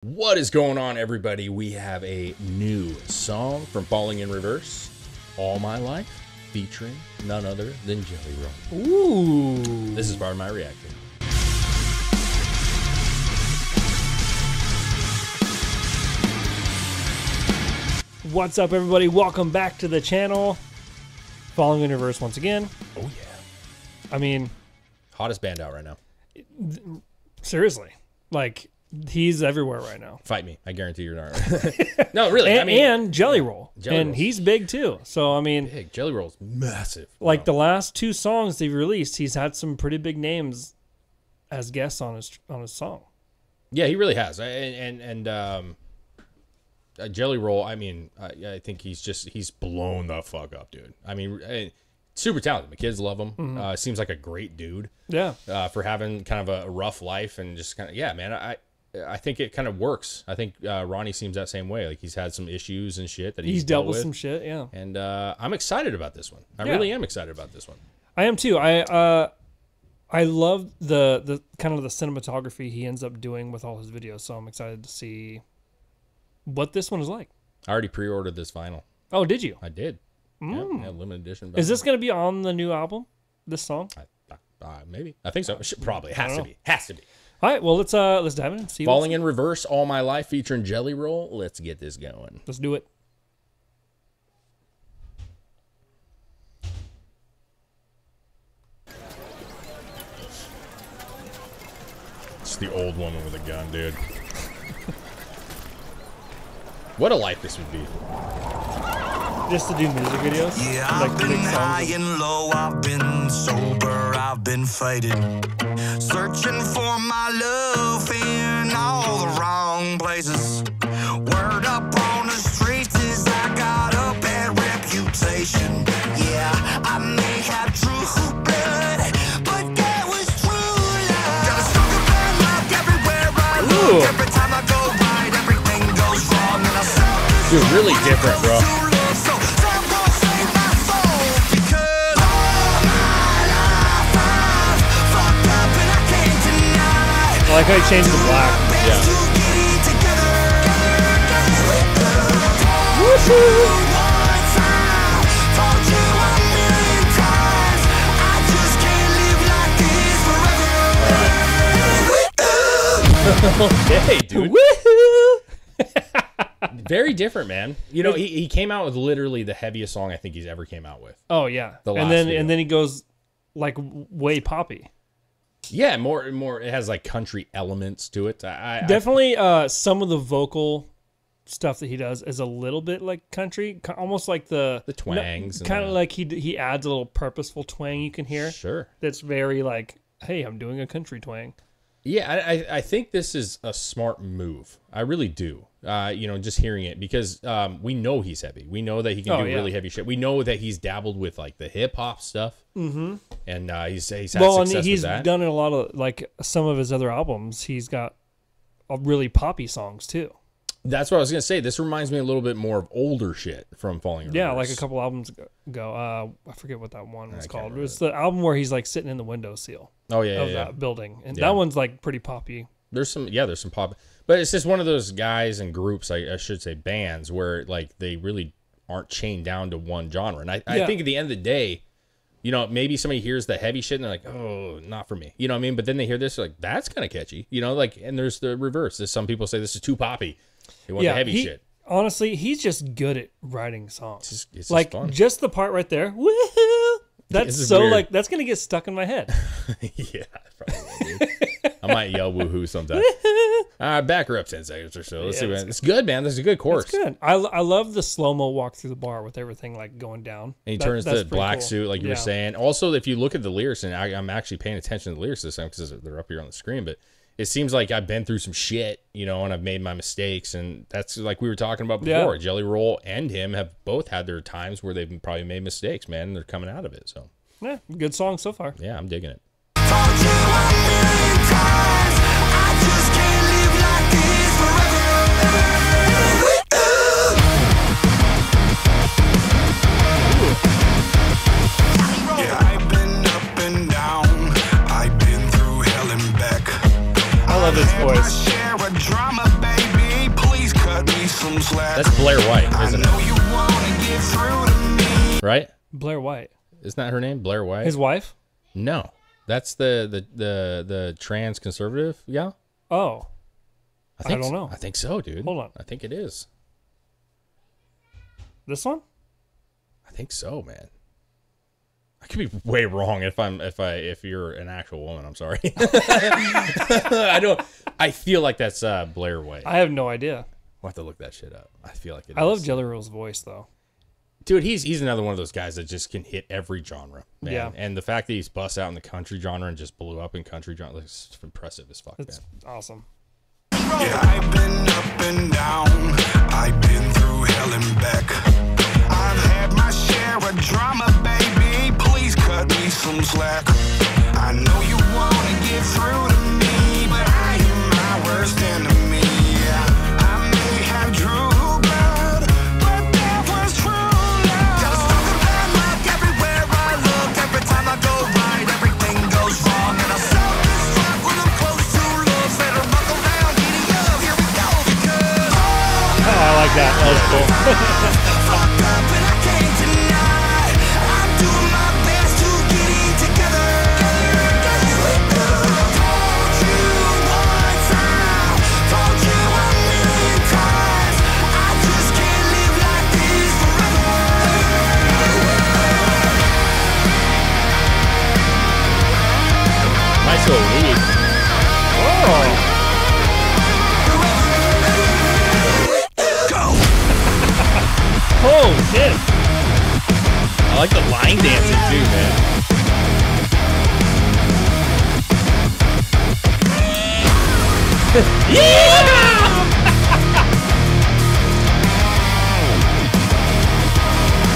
What is going on, everybody? We have a new song from Falling in Reverse, All My Life, featuring none other than Jelly Roll. Ooh. This is part of my reaction. What's up, everybody? Welcome back to the channel. Falling in Reverse once again. Oh, yeah. I mean, Hottest band out right now. seriously. Like, he's everywhere right now. Fight me. I guarantee you're not right. No, really. And Jelly Roll. Jelly and Roll's he's big, too. So, I mean, big. Jelly Roll's massive. like the last two songs they've released, he's had some pretty big names as guests on his song. Yeah, he really has. Jelly Roll, I mean, I think he's blown the fuck up, dude. I mean, super talented. The kids love him. Mm-hmm. Seems like a great dude. Yeah. For having kind of a rough life and just kind of, yeah, man, I think it kind of works. I think Ronnie seems that same way. Like, he's had some issues and shit that he's dealt with some shit, yeah. And I'm excited about this one. I really am excited about this one. I am too. I love the kind of the cinematography he ends up doing with all his videos, so I'm excited to see what this one is like. I already pre-ordered this vinyl. Oh, did you? I did. Yeah, limited edition. Is this going to be on the new album, this song? Maybe. I think so. It should, probably. Has to be. Has to be. All right, well, let's dive in and see. Falling in Reverse, All My Life, featuring Jelly Roll. Let's get this going. Let's do it. It's the old woman with a gun, dude. What a life this would be. Just to do music videos? Yeah, I've been high and low, I've been sober, I've been faded. Searching for my love in all the wrong places. Word up on the streets is I got a bad reputation. Yeah, I may have true blood, but that was true love. Got a stronger bad luck everywhere I look. Every time I go right, everything goes wrong. And I You're really different, bro. I like how he changed to black. Yeah. Okay, dude. Very different, man. You know, he came out with literally the heaviest song I think he's ever came out with. Oh yeah. And then he goes like way poppy. Yeah, more. It has like country elements to it. Definitely, some of the vocal stuff that he does is a little bit like country, almost like the twangs. Kind of like he adds a little purposeful twang you can hear. Sure. That's very like, hey, I'm doing a country twang. Yeah, I think this is a smart move. I really do. You know, just hearing it, because we know he's heavy. We know that he can do really heavy shit. We know that he's dabbled with like the hip hop stuff. Mm-hmm. And he's had success and he's with that. done a lot of like some of his other albums. He's got really poppy songs too. That's what I was gonna say. This reminds me a little bit more of older shit from Falling in Reverse. Yeah, like a couple albums ago. I forget what that one was called. It was the album where he's like sitting in the windowsill. Oh yeah, of that building, and that one's like pretty poppy. There's some pop, but it's just one of those guys and groups, I should say bands, where like they really aren't chained down to one genre. And I think at the end of the day, you know, maybe somebody hears the heavy shit and they're like, oh, not for me. You know what I mean? But then they hear this, like, that's kind of catchy. You know, like, and there's the reverse. There's some people say this is too poppy. They want the heavy shit. Honestly, he's just good at writing songs. It's like fun. Just the part right there. Woohoo! That's so weird. like that's gonna get stuck in my head. Yeah, probably, dude. I might yell woohoo sometime. Back her up 10 seconds or so. Let's see. It's good, man. This is a good chorus. It's good. I love the slow-mo walk through the bar with everything like going down. And he turns to the black suit, like you were saying. Also, if you look at the lyrics, and I'm actually paying attention to the lyrics this time because they're up here on the screen, but it seems like I've been through some shit, you know, and I've made my mistakes. And that's like we were talking about before. Yeah. Jelly Roll and him have both had their times where they've probably made mistakes, man, and they're coming out of it. So, yeah, good song so far. Yeah, I'm digging it. I love his voice. some slack. That's Blair White, isn't I know you wanna get through to me. it? Right? Blair White. Isn't that her name? Blair White? His wife? No. That's the trans conservative gal? Oh. I don't so. know. I think so, dude. Hold on. I think it is. This one? I think so, man. I could be way wrong if you're an actual woman. I'm sorry. I feel like that's Blair White. I have no idea. We'll have to look that shit up. I feel like it I is. love Jelly Roll's voice, though. Dude, he's another one of those guys that just can hit every genre, man. Yeah. And the fact that he's bust out in the country genre and just blew up in country genre is impressive as fuck, It's man. awesome. Yeah, I've been up and down. I've been through hell and back. I've had my share of drama, baby. Please cut me some slack. I know you wanna get through to me, but I am my worst enemy. I may have true blood, but that was true love. Just talking bad luck everywhere I look. Every time I go right, everything goes wrong, and I self-destruct when I'm close to love. Better buckle down, giddy up, here we go, because Oh, I like that. That was cool. fucked up and I can't deny. I'm doing my best to get it together. Told you one time, told you a million times. I just can't live like this forever. Nice little lead. Oh. Go. Oh, shit. I like the line dancing too, man.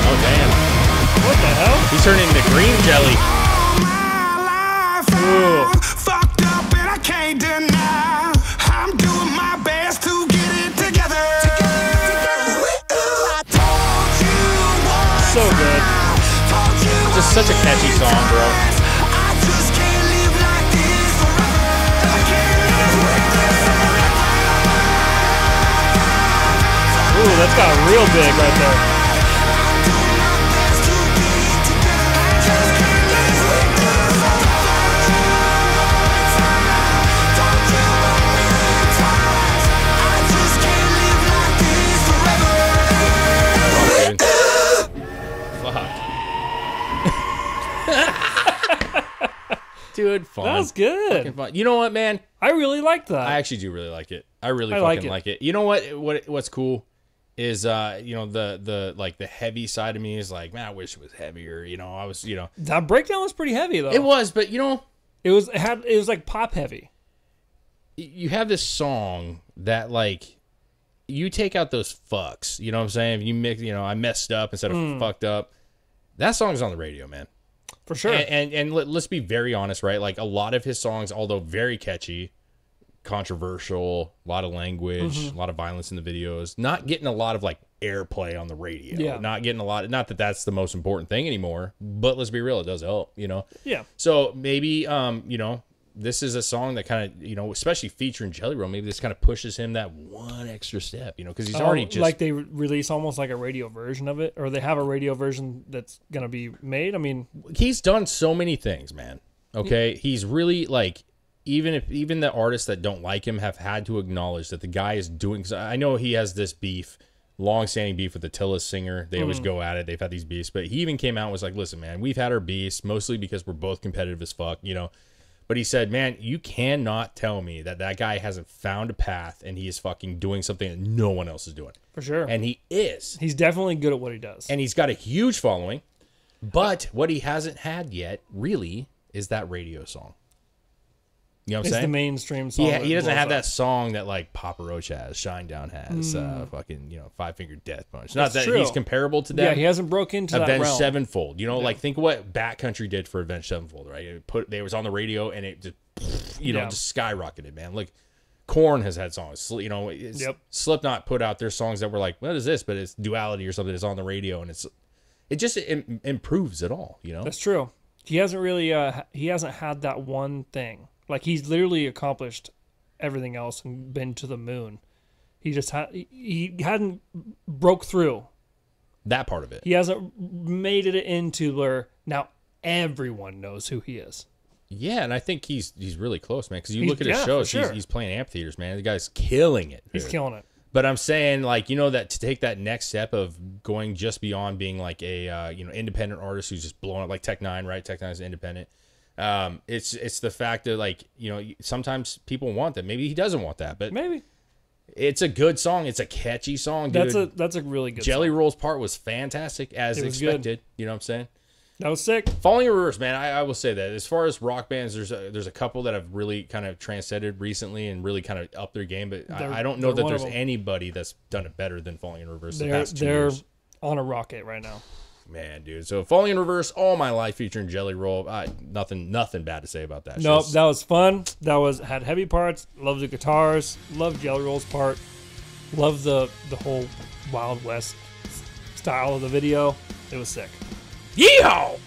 Oh, damn. What the hell? He's turning into green jelly. My life I'm fucked up and I can't deny. I'm doing my best to get it together. I told you once, So good. told you Just such a catchy song, bro. I just can't live like this forever. I can't live with this forever. Ooh, that's got real big right there. I'm doing my best to get it together. I just can't live with this forever. Told you a million times. I just can't live like this forever. Fuck. Dude, fun. That was good. Fucking fun. You know what, man? I really liked that. I actually do really like it. I really I fucking like it. like it. You know what's cool is the like the heavy side of me is like, man, I wish it was heavier. I was, That breakdown was pretty heavy, though. it was, but It was like pop heavy. you have this song that like you take out those fucks, you know what I'm saying? If you mix, I messed up instead of fucked up. That song's on the radio, man. For sure. And let's be very honest, right? Like a lot of his songs, although very catchy, controversial, a lot of language, a lot of violence in the videos, not getting a lot of like airplay on the radio. Yeah. Not getting a lot. Not that that's the most important thing anymore, but let's be real, it does help, Yeah. So maybe this is a song that kind of, especially featuring Jelly Roll, maybe this kind of pushes him that one extra step, because he's already just like they release almost like a radio version of it, or they have a radio version that's gonna be made. I mean, he's done so many things, man. Okay, he's really like, even the artists that don't like him have had to acknowledge that the guy is doing. I know he has this beef, long-standing beef with the Tillis singer. They always go at it. They've had these beefs, but he even came out and was like, "Listen, man, we've had our beefs mostly because we're both competitive as fuck, But he said, man, you cannot tell me that guy hasn't found a path and he is fucking doing something that no one else is doing. for sure. And he is. He's definitely good at what he does. And he's got a huge following. But what he hasn't had yet, really, is that radio song. You know what I'm It's saying? the mainstream song. Yeah, he that doesn't blows have up. that song that like Papa Roach has, Shinedown has, fucking, Five Finger Death Punch. Not That's that true. he's comparable to them. Yeah, he hasn't broke into that Avenged realm. Sevenfold. Like think of what Backcountry did for Avenged Sevenfold, right? They was on the radio and it just just skyrocketed, man. Like Korn has had songs. Yep. Slipknot put out their songs that were like, what is this? But it's Duality or something. It's on the radio and it just improves it all. That's true. He hasn't really he hasn't had that one thing. Like he's literally accomplished everything else and been to the moon. He just he hadn't broke through. That part of it. He hasn't made it into where now everyone knows who he is. Yeah, and I think he's really close, man. Because you look at his shows, sure. he's playing amphitheaters, man. The guy's killing it. He's killing it. But I'm saying, like, you know, that to take that next step of going just beyond being like a independent artist who's just blowing up, like Tech Nine, right? Tech Nine's independent. It's the fact that, like, you know, sometimes people want that. Maybe he doesn't want that, but maybe it's a good song. It's a catchy song, dude. That's a really good Jelly song. Roll's part was fantastic, as expected. Good. You know what I'm saying? That was sick. Falling in Reverse, man. I will say that as far as rock bands, there's a couple that have really kind of transcended recently and really kind of upped their game. But I don't know that there's anybody that's done it better than Falling in Reverse. They're on a rocket right now. Man, dude. So Falling in Reverse, All My Life featuring Jelly Roll. Nothing bad to say about that. Nope, that was fun. Had heavy parts. Love the guitars. Love Jelly Roll's part. Love the whole Wild West style of the video. It was sick. Yeehaw!